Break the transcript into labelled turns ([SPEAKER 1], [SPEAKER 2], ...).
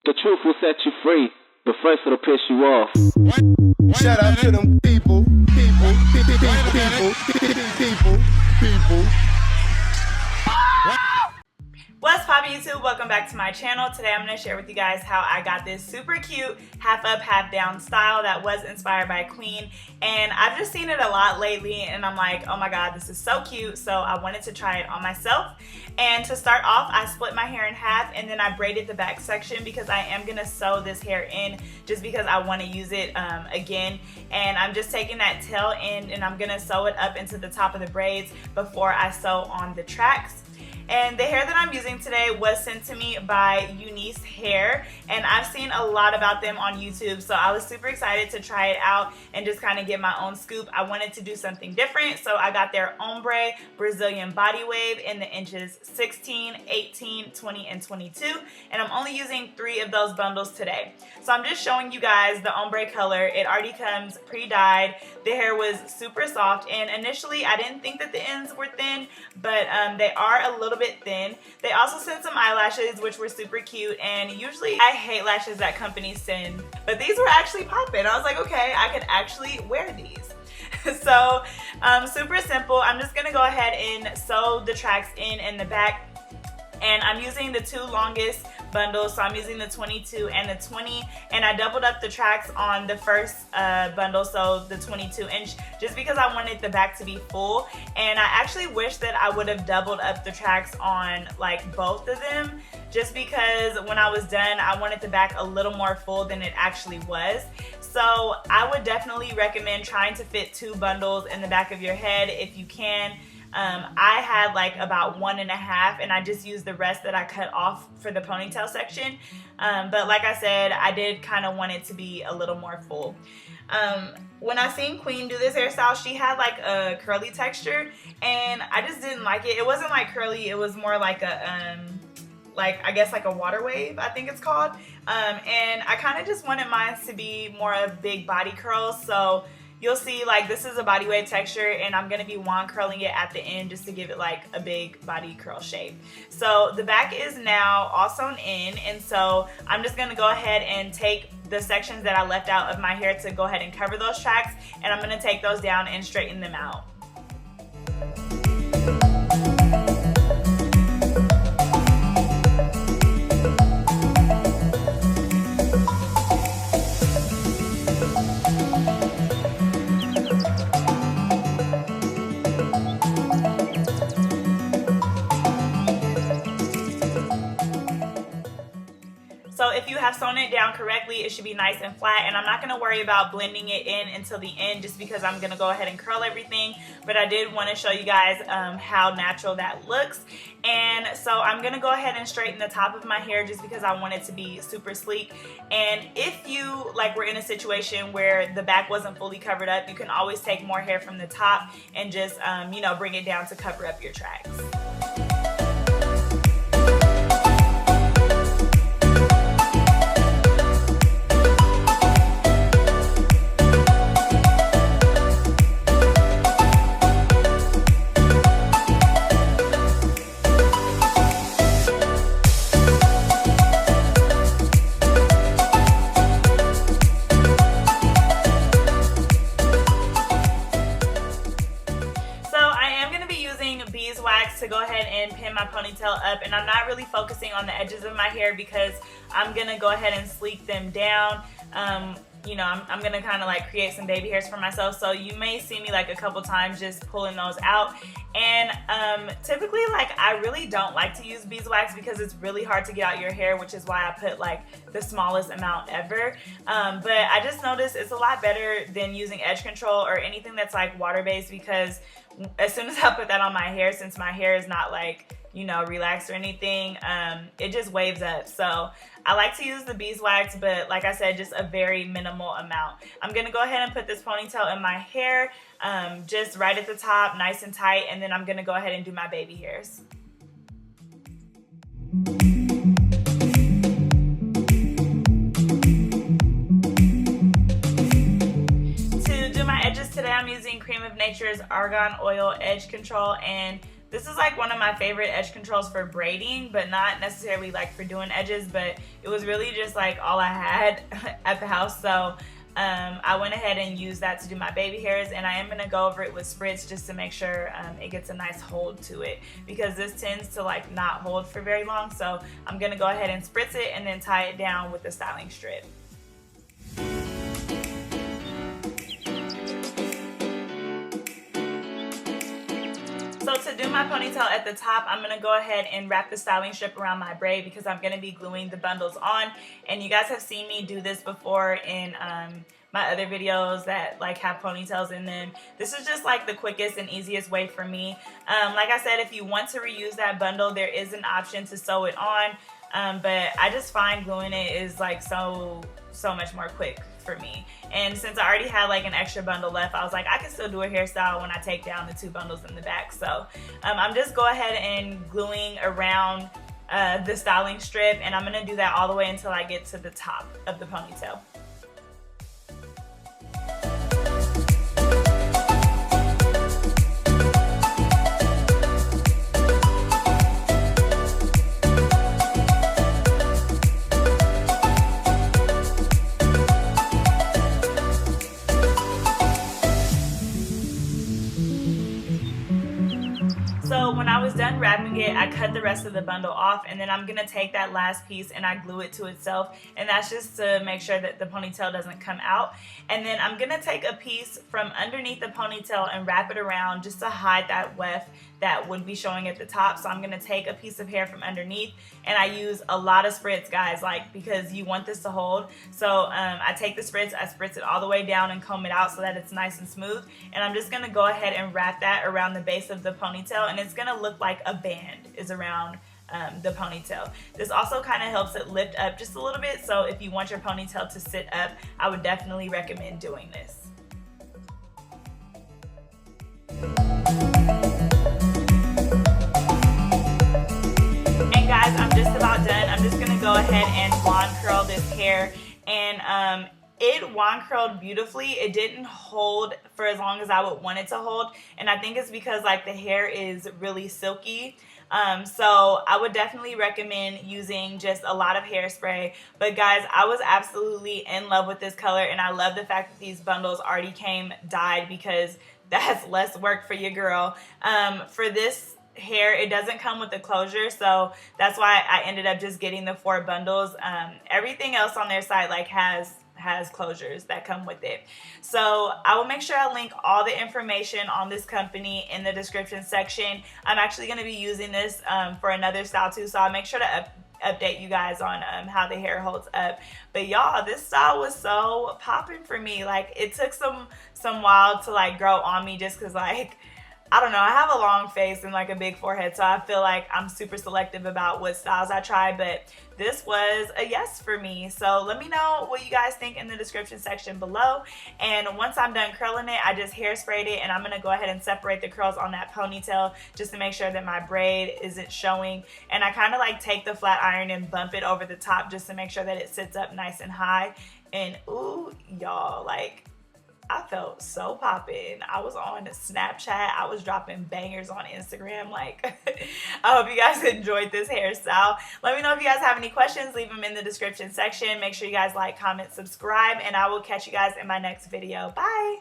[SPEAKER 1] The truth will set you free, but first it'll piss you off.
[SPEAKER 2] Shout out to them people.
[SPEAKER 3] What's poppin' YouTube? Welcome back to my channel. Today I'm going to share with you guys how I got this super cute half up, half down style that was inspired by Queen. And I've just seen it a lot lately and I'm like, oh my god, this is so cute. So I wanted to try it on myself. And to start off, I split my hair in half and then I braided the back section because I am going to sew this hair in just because I want to use it again. And I'm just taking that tail end and I'm going to sew it up into the top of the braids before I sew on the tracks. And the hair that I'm using today was sent to me by Unice hair, and I've seen a lot about them on YouTube, so I was super excited to try it out and just kind of get my own scoop. I wanted to do something different, so I got their Ombre Brazilian body wave in the inches 16, 18, 20, and 22, and I'm only using 3 of those bundles today. So I'm just showing you guys the ombre color. It already comes pre-dyed. The hair was super soft, and initially I didn't think that the ends were thin, but they are a little bit thin. They also sent some eyelashes, which were super cute, and usually I hate lashes that companies send, but these were actually popping. I was like, okay, I could actually wear these. So super simple. I'm just gonna go ahead and sew the tracks in the back, and I'm using the 2 longest bundles, so I'm using the 22 and the 20, and I doubled up the tracks on the first bundle, so the 22 inch, just because I wanted the back to be full. And I actually wish that I would have doubled up the tracks on like both of them, just because when I was done I wanted the back a little more full than it actually was. So I would definitely recommend trying to fit 2 bundles in the back of your head if you can. I had like about 1.5, and I just used the rest that I cut off for the ponytail section. But like I said, I did kind of want it to be a little more full. When I seen Queen do this hairstyle, she had like a curly texture, and I just didn't like it. It wasn't like curly, it was more like a I guess like a water wave, I think it's called. And I kind of just wanted mine to be more of big body curls. So you'll see like this is a body wave texture, and I'm gonna be wand curling it at the end just to give it like a big body curl shape. So the back is now all sewn in, and so I'm just gonna go ahead and take the sections that I left out of my hair to go ahead and cover those tracks, and I'm gonna take those down and straighten them out. So if you have sewn it down correctly, it should be nice and flat, and I'm not going to worry about blending it in until the end just because I'm going to go ahead and curl everything. But I did want to show you guys how natural that looks. And so I'm going to go ahead and straighten the top of my hair just because I want it to be super sleek. And if you like were in a situation where the back wasn't fully covered up, you can always take more hair from the top and just you know, bring it down to cover up your tracks. To go ahead and pin my ponytail up, and I'm not really focusing on the edges of my hair because I'm gonna go ahead and sleek them down. You know, I'm gonna kind of like create some baby hairs for myself, so you may see me like a couple times just pulling those out. And typically, like, I really don't like to use beeswax because it's really hard to get out your hair, which is why I put like the smallest amount ever. But I just noticed it's a lot better than using edge control or anything that's like water-based, because as soon as I put that on my hair, since my hair is not like, you know, relaxed or anything, it just waves up. So I like to use the beeswax, but like I said, just a very minimal amount. I'm gonna go ahead and put this ponytail in my hair, just right at the top, nice and tight, and then I'm gonna go ahead and do my baby hairs. To do my edges today, I'm using Cream of Nature's Argan Oil Edge Control, and This is like one of my favorite edge controls for braiding, but not necessarily like for doing edges, but it was really just like all I had at the house. So I went ahead and used that to do my baby hairs, and I am going to go over it with spritz just to make sure it gets a nice hold to it, because this tends to like not hold for very long. So I'm going to go ahead and spritz it and then tie it down with the styling strip. So to do my ponytail at the top, I'm going to go ahead and wrap the styling strip around my braid because I'm going to be gluing the bundles on. And you guys have seen me do this before in my other videos that like have ponytails in them. This is just like the quickest and easiest way for me. Like I said, if you want to reuse that bundle, there is an option to sew it on. But I just find gluing it is like so much more quick for me. And since I already had like an extra bundle left, I was like, I can still do a hairstyle when I take down the 2 bundles in the back. So I'm just go ahead and gluing around the styling strip, and I'm gonna do that all the way until I get to the top of the ponytail. So when I was done wrapping it, I cut the rest of the bundle off, and then I'm going to take that last piece and I glue it to itself, and that's just to make sure that the ponytail doesn't come out. And then I'm going to take a piece from underneath the ponytail and wrap it around just to hide that weft that would be showing at the top. So I'm going to take a piece of hair from underneath, and I use a lot of spritz, guys, like because you want this to hold. So I take the spritz, I spritz it all the way down and comb it out so that it's nice and smooth, and I'm just going to go ahead and wrap that around the base of the ponytail, and it's going to look like a band is around the ponytail. This also kind of helps it lift up just a little bit, so if you want your ponytail to sit up, I would definitely recommend doing this. And guys, I'm just about done. I'm just gonna go ahead and wand curl this hair, and it wand curled beautifully. It didn't hold for as long as I would want it to hold, and I think it's because like the hair is really silky. So I would definitely recommend using just a lot of hairspray. But guys, I was absolutely in love with this color, and I love the fact that these bundles already came dyed because that's less work for your girl. For this hair, it doesn't come with a closure, so that's why I ended up just getting the 4 bundles. Everything else on their site like has closures that come with it. So I will make sure I link all the information on this company in the description section. I'm actually going to be using this for another style too, so I'll make sure to update you guys on how the hair holds up. But y'all, this style was so popping for me. Like, it took some while to like grow on me, just because like, I don't know, I have a long face and like a big forehead, so I feel like I'm super selective about what styles I try, but this was a yes for me. So let me know what you guys think in the description section below. And once I'm done curling it, I just hairsprayed it, and I'm gonna go ahead and separate the curls on that ponytail just to make sure that my braid isn't showing. And I kind of like take the flat iron and bump it over the top just to make sure that it sits up nice and high. And ooh, y'all, like, I felt so poppin'. I was on Snapchat. I was dropping bangers on Instagram. Like, I hope you guys enjoyed this hairstyle. Let me know if you guys have any questions. Leave them in the description section. Make sure you guys like, comment, subscribe, and I will catch you guys in my next video. Bye.